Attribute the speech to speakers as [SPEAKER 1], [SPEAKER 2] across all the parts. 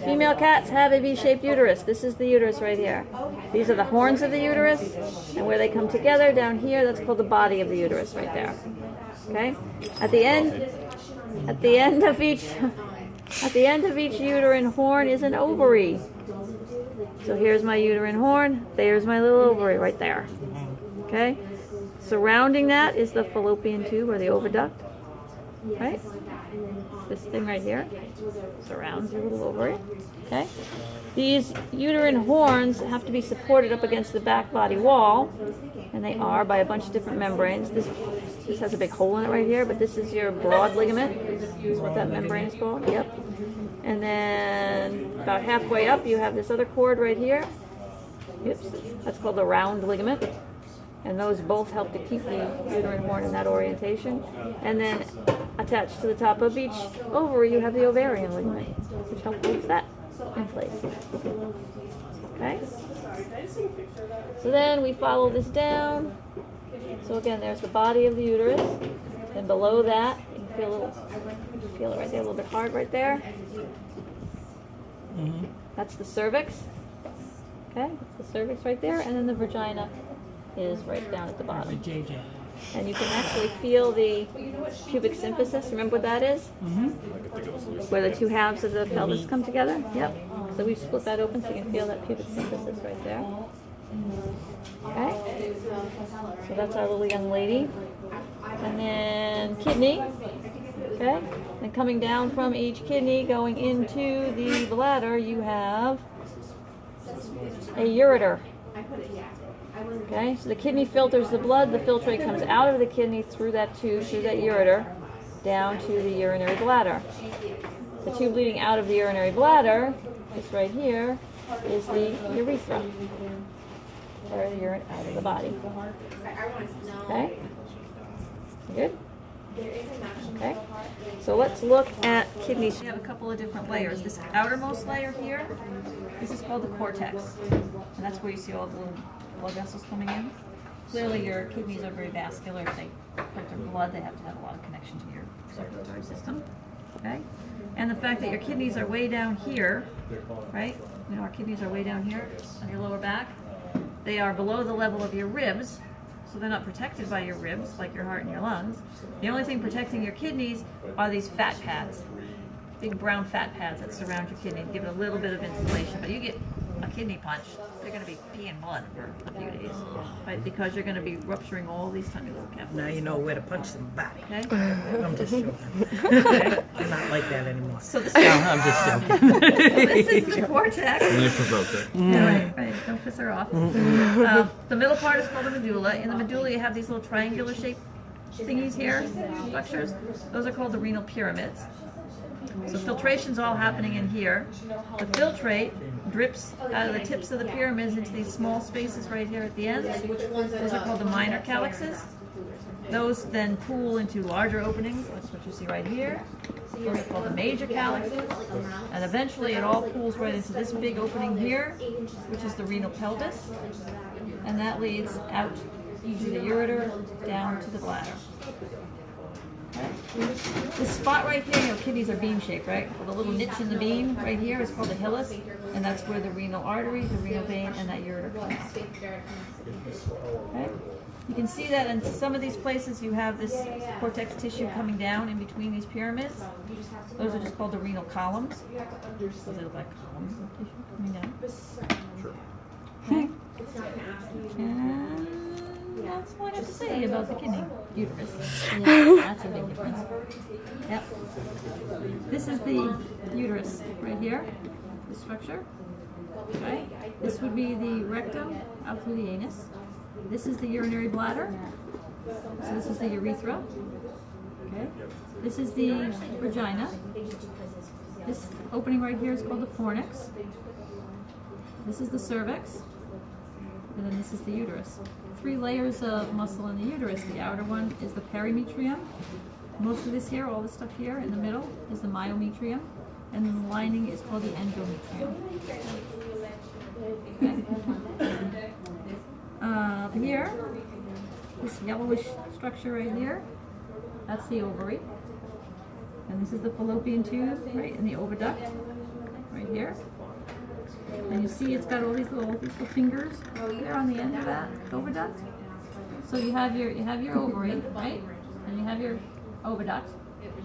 [SPEAKER 1] Female cats have a V-shaped uterus. This is the uterus right here. These are the horns of the uterus, and where they come together down here, that's called the body of the uterus right there. Okay? At the end of each uterine horn is an ovary. So here's my uterine horn, there's my little ovary right there. Okay? Surrounding that is the fallopian tube or the oviduct. Right? This thing right here surrounds your little ovary. Okay? These uterine horns have to be supported up against the back body wall, and they are by a bunch of different membranes. This has a big hole in it right here, but this is your broad ligament. That's what that membrane is called. Yep. And then about halfway up, you have this other cord right here. Oops. That's called the round ligament. And those both help to keep the uterine horn in that orientation. And then attached to the top of each ovary, you have the ovarian ligament, which helps hold that in place. Okay? So then we follow this down. So again, there's the body of the uterus. Then below that, you can feel it right there, a little bit hard right there. That's the cervix. Okay? That's the cervix right there. And then the vagina is right down at the bottom. And you can actually feel the pubic symphysis. Remember what that is? Where the two halves of the pelvis come together? Yep. So we've split that open so you can feel that pubic symphysis right there. Okay? So that's our little young lady. And then kidney. Okay? And coming down from each kidney, going into the bladder, you have a ureter. Okay, so the kidney filters the blood. The filtrate comes out of the kidney through that tube, through that ureter, down to the urinary bladder. The tube leading out of the urinary bladder, this right here, is the urethra, or the urine out of the body. Okay, good? Okay, so let's look at kidneys. We have a couple of different layers. This outermost layer here, this is called the cortex, and that's where you see all the little blood vessels coming in. Clearly your kidneys are very vascular. If they filter blood, they have to have a lot of connection to your circulatory system. Okay? And the fact that your kidneys are way down here, right? You know, our kidneys are way down here on your lower back. They are below the level of your ribs, so they're not protected by your ribs like your heart and your lungs. The only thing protecting your kidneys are these fat pads, big brown fat pads that surround your kidney and give it a little bit of insulation. But you get a kidney punch, they're going to be peeing blood for a few days, right? Because you're going to be rupturing all these tiny little capillaries.
[SPEAKER 2] Now you know where to punch somebody.
[SPEAKER 1] Okay?
[SPEAKER 2] I'm just joking. I'm not like that anymore.
[SPEAKER 1] So this,
[SPEAKER 2] I'm just joking.
[SPEAKER 1] so this is the cortex.
[SPEAKER 3] You provoked her.
[SPEAKER 1] Yeah, right. Don't piss her off. The middle part is called the medulla. In the medulla, you have these little triangular shaped thingies here, structures. Those are called the renal pyramids. So filtration's all happening in here. The filtrate drips out of the tips of the pyramids into these small spaces right here at the ends. Those are called the minor calyxes. Those then pool into larger openings. That's what you see right here. Those are called the major calyxes. And eventually it all pools right into this big opening here, which is the renal pelvis. And that leads out through the ureter down to the bladder. This spot right here, your kidneys are beam-shaped, right? Well, the little niche in the beam right here is called the hilus, and that's where the renal artery, the renal vein, and that ureter come out. Okay? You can see that in some of these places you have this cortex tissue coming down in between these pyramids. Those are just called the renal columns. So they look like columns of tissue coming down.
[SPEAKER 3] Sure.
[SPEAKER 1] Okay? And that's all I have to say about the kidney uterus. Yeah, that's a big difference. Yep. This is the uterus right here, the structure. Okay. This would be the rectum out through the anus. This is the urinary bladder. So this is the urethra. Okay. This is the vagina. This opening right here is called the fornix. This is the cervix. And then this is the uterus. 3 layers of muscle in the uterus. The outer one is the perimetrium. Most of this here, all this stuff here in the middle, is the myometrium. And then the lining is called the endometrium. Okay. Here, this yellowish structure right here, that's the ovary. And this is the fallopian tube, right, in the oviduct, right here. And you see it's got all these little fingers there on the end of that oviduct. So you have your ovary, right? And you have your oviduct,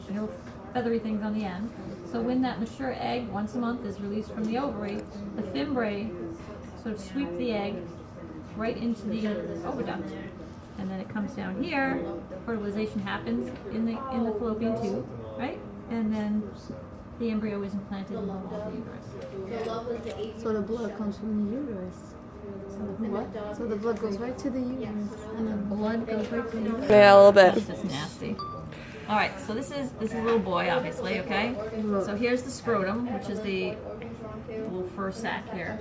[SPEAKER 1] and little feathery things on the end. So when that mature egg once a month is released from the ovary, the fimbriae sort of sweep the egg right into the oviduct, and then it comes down here. Fertilization happens in the fallopian tube, right? And then the embryo is implanted in the wall of the uterus.
[SPEAKER 3] So the blood comes from the uterus. What? So the blood goes right to the uterus, and the blood goes right to the uterus.
[SPEAKER 4] Yeah, a little bit.
[SPEAKER 1] That's just nasty. All right, so this is a little boy, obviously, okay? So here's the scrotum, which is the little fur sac here.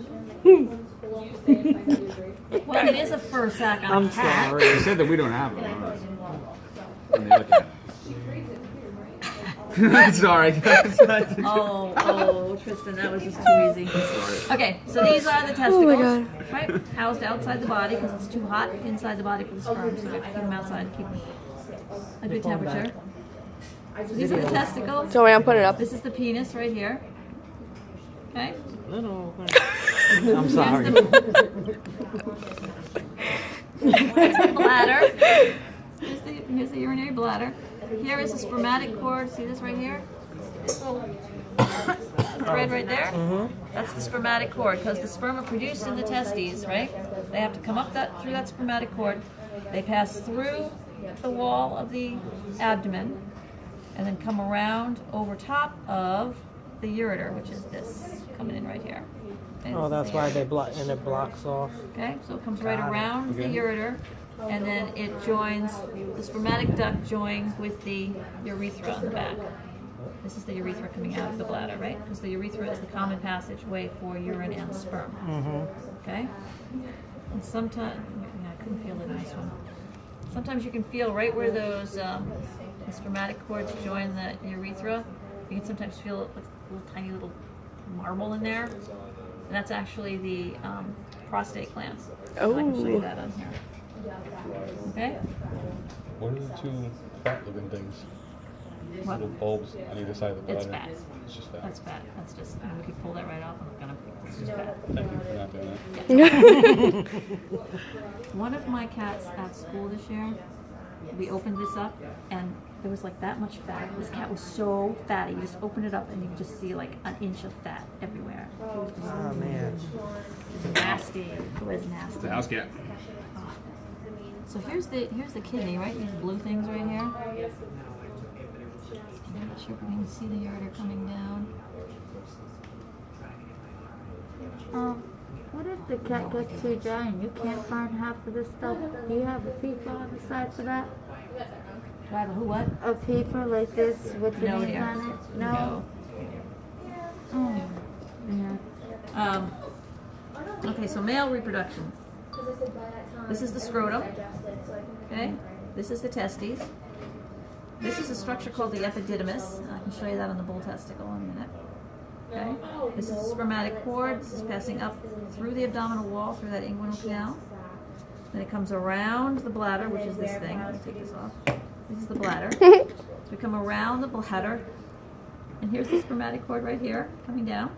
[SPEAKER 1] Well, it is a fur sac on a cat.
[SPEAKER 5] Sorry, they said that we don't have them. Let me look at it. Sorry.
[SPEAKER 1] Oh, Tristan, that was just too easy. Okay, so these are the testicles, right? Housed outside the body because it's too hot inside the body for the sperm, so we have to keep them outside to keep them a good temperature. So these are the testicles.
[SPEAKER 4] Joey, I'm putting it up.
[SPEAKER 1] This is the penis right here. Okay?
[SPEAKER 2] I'm sorry.
[SPEAKER 1] Here's the bladder. Here's the urinary bladder. Here is the spermatic cord. See this right here? This little thread right there? That's the spermatic cord, because the sperm are produced in the testes, right? They have to come up through that spermatic cord. They pass through the wall of the abdomen and then come around over top of the ureter, which is this coming in right here. And
[SPEAKER 2] Oh, that's why they block and it blocks off.
[SPEAKER 1] Okay, so it comes right around the ureter, and then it joins, the spermatic duct joins with the urethra on the back. This is the urethra coming out of the bladder, right? Because the urethra is the common passageway for urine and sperm. Okay? And sometimes, yeah, I couldn't feel it in this one. Sometimes you can feel right where those the spermatic cords join the urethra. You can sometimes feel like a little tiny little marble in there. And that's actually the prostate gland.
[SPEAKER 4] Oh.
[SPEAKER 1] I can show you that on here. Okay?
[SPEAKER 6] What are the two fat-looking things?
[SPEAKER 1] What?
[SPEAKER 6] Little bulbs on either side of the
[SPEAKER 1] It's
[SPEAKER 6] bladder.
[SPEAKER 1] fat.
[SPEAKER 6] It's just fat.
[SPEAKER 1] That's fat. That's just, I mean, we could pull that right off. I'm gonna, it's just fat.
[SPEAKER 6] Thank you for not doing that.
[SPEAKER 1] One of my cats at school this year, we opened this up and there was like that much fat. This cat was so fatty. You just open it up and you can just see like an inch of fat everywhere. It was just
[SPEAKER 2] Oh man.
[SPEAKER 1] nasty. It was nasty.
[SPEAKER 5] The house cat.
[SPEAKER 1] So here's the kidney, right? These blue things right here. I'm not sure if we can see the ureter coming down.
[SPEAKER 3] What if the cat gets too dry and you can't find half of this stuff? Do you have a peeper on the side for that?
[SPEAKER 1] Do I have a who what?
[SPEAKER 3] A peeper like this with the
[SPEAKER 1] No,
[SPEAKER 3] name
[SPEAKER 1] dear.
[SPEAKER 3] on it? No. Oh, yeah.
[SPEAKER 1] Okay, so male reproduction. This is the scrotum. Okay, this is the testes. This is a structure called the epididymis. I can show you that on the bull testicle in a minute. Okay, this is the spermatic cord. This is passing up through the abdominal wall, through that inguinal canal. Then it comes around the bladder, which is this thing. Let me take this off. This is the bladder. So we come around the bladder, and here's the spermatic cord right here, coming down.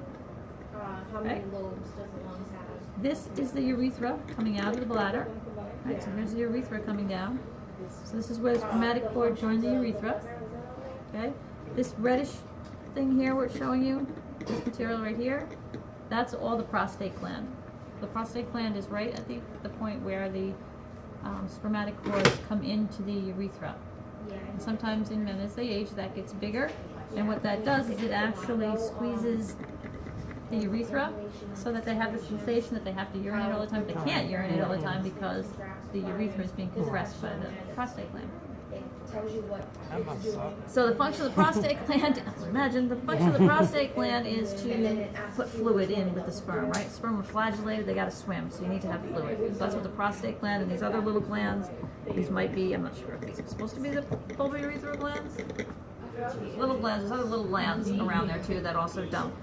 [SPEAKER 1] Okay. This is the urethra coming out of the bladder. Right, so here's the urethra coming down. So this is where the spermatic cord joins the urethra. Okay. This reddish thing here where it's showing you, this material right here, that's all the prostate gland. The prostate gland is right at the point where the spermatic cords come into the urethra. And sometimes in men as they age, that gets bigger. And what that does is it actually squeezes the urethra so that they have the sensation that they have to urinate all the time. They can't urinate all the time because the urethra is being compressed by the prostate gland. So the function of the prostate gland, imagine the function of the prostate gland is to put fluid in with the sperm, right? Sperm are flagellated, they gotta swim, so you need to have fluid. So that's what the prostate gland and these other little glands, these might be, I'm not sure if these are supposed to be the bulbourethral glands. Little glands, there's other little glands around there too that also dump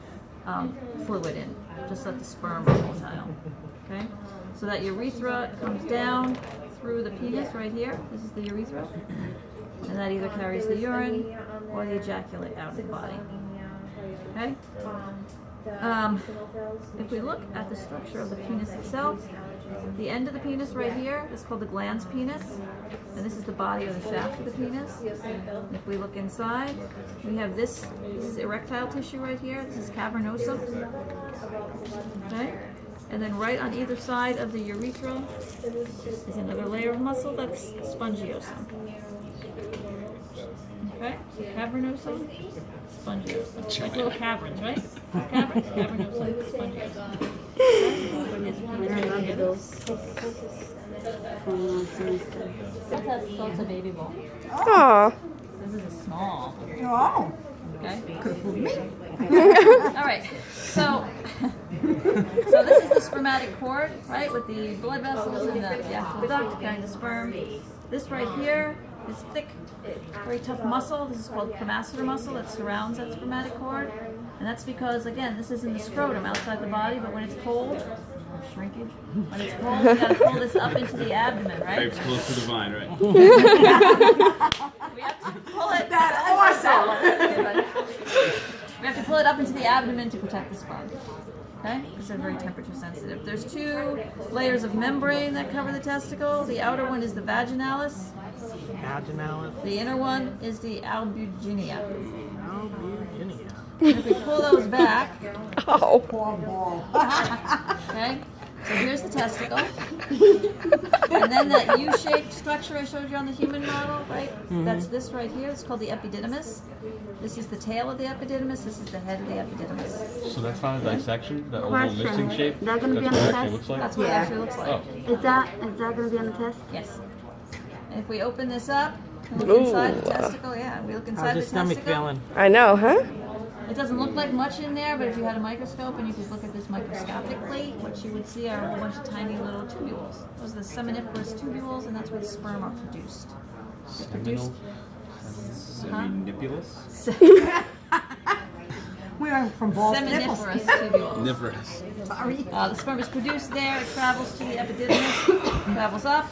[SPEAKER 1] fluid in, just like the sperm are motile. Okay? So that urethra comes down through the penis right here. This is the urethra. And that either carries the urine or the ejaculate out of the body. Okay? If we look at the structure of the penis itself, the end of the penis right here is called the glans penis, and this is the body or the shaft of the penis. And if we look inside, we have this is erectile tissue right here, this is cavernosum. Okay? And then right on either side of the urethra is another layer of muscle, that's spongiosum. Okay? So cavernosum, spongiosum. Like little caverns, right? Caverns, cavernosum, spongiosum. That's a baby bowl.
[SPEAKER 4] Aw.
[SPEAKER 1] This is a small.
[SPEAKER 3] Oh.
[SPEAKER 1] Okay. All right. So this is the spermatic cord, right, with the blood vessels and the actual duct carrying the sperm. This right here is thick, very tough muscle. This is called cremaster muscle that surrounds that spermatic cord, and that's because again, this is in the scrotum outside the body, but when it's cold, shrinkage. When it's cold, you gotta pull this up into the abdomen, right?
[SPEAKER 5] Pipes close to the vine, right?
[SPEAKER 1] We have to pull it. That's awesome. We have to pull it up into the abdomen to protect the sperm. Okay? Because they're very temperature sensitive. There's two layers of membrane that cover the testicle. The outer one is the vaginalis.
[SPEAKER 2] Urogenital.
[SPEAKER 1] The inner one is the albuginea.
[SPEAKER 2] Urogenital.
[SPEAKER 1] And if we pull those back,
[SPEAKER 4] Oh.
[SPEAKER 1] okay, so here's the testicle. And then that U-shaped structure I showed you on the human model, right? That's this right here. It's called the epididymis. This is the tail of the epididymis. This is the head of the epididymis.
[SPEAKER 6] So that's not a dissection, that little
[SPEAKER 3] Question.
[SPEAKER 6] missing shape?
[SPEAKER 3] That gonna be
[SPEAKER 6] That's
[SPEAKER 3] on
[SPEAKER 6] what
[SPEAKER 3] the
[SPEAKER 6] it actually
[SPEAKER 3] test?
[SPEAKER 6] looks like?
[SPEAKER 1] That's what it actually looks like.
[SPEAKER 6] Oh.
[SPEAKER 3] Is that going to be on the test?
[SPEAKER 1] Yes. And if we open this up, and look inside the testicle, yeah, we look inside
[SPEAKER 2] How's
[SPEAKER 1] the
[SPEAKER 2] your stomach
[SPEAKER 1] testicle.
[SPEAKER 2] feeling?
[SPEAKER 4] I know, huh?
[SPEAKER 1] It doesn't look like much in there, but if you had a microscope and you could look at this microscopically, what you would see are a whole bunch of tiny little tubules. Those are the seminiferous tubules, and that's where the sperm are produced. They're produced.
[SPEAKER 5] Seminipulus?
[SPEAKER 3] We are from Boston.
[SPEAKER 1] Seminiferous tubules.
[SPEAKER 5] Nivorous.
[SPEAKER 3] Sorry.
[SPEAKER 1] The sperm is produced there, it travels to the epididymis, travels up,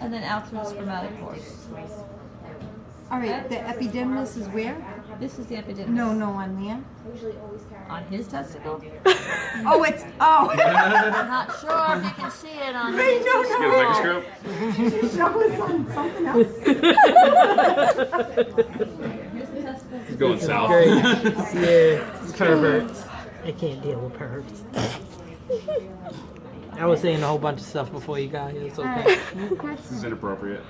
[SPEAKER 1] and then out through the spermatic cord.
[SPEAKER 3] All right, the epididymis is where?
[SPEAKER 1] This is the epididymis.
[SPEAKER 3] No, on there.
[SPEAKER 1] On his testicle?
[SPEAKER 3] Oh,
[SPEAKER 1] I'm not sure if you can see it on his
[SPEAKER 5] Get a microscope?
[SPEAKER 3] show us on something else.
[SPEAKER 1] Here's the testicle.
[SPEAKER 5] He's going south.
[SPEAKER 2] Great. Yeah, perverts. I can't deal with perverts. I was saying a whole bunch of stuff before you got here. It's okay.
[SPEAKER 5] This is inappropriate.